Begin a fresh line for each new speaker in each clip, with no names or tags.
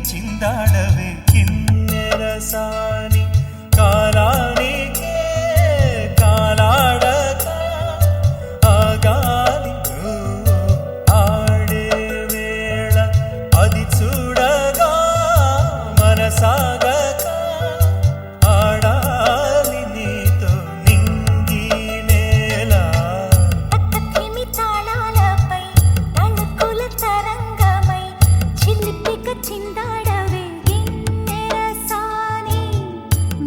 చిందాడవే కిన్నెరసాని కాలానికి కాలాడక ఆగాలి ఆడే వేళ అది చూడగా మనసాగక ఆడాలి నీతో నింగి నేల
తాళాలపై తళుకుల తరంగమై చిలిపిక చిందాడవే గిన్నెరసాని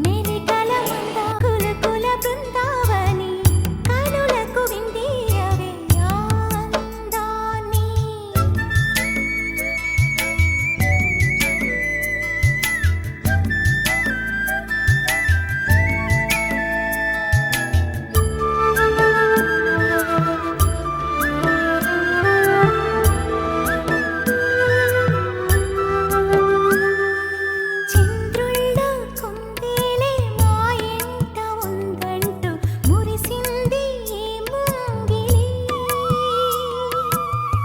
మెలికల మందాకుల కుల బృందావని కనులకు విందియవే ఆనందాన్ని చంద్రుళ్ళ కుందేలే మా ఇంట ఉందంటూ మురిసింది ఈ ముంగిలి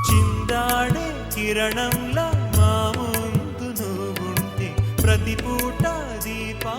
చిందాడే కిరణంలా మా ముందు నువ్వుంటే ప్రతి పూట దీపా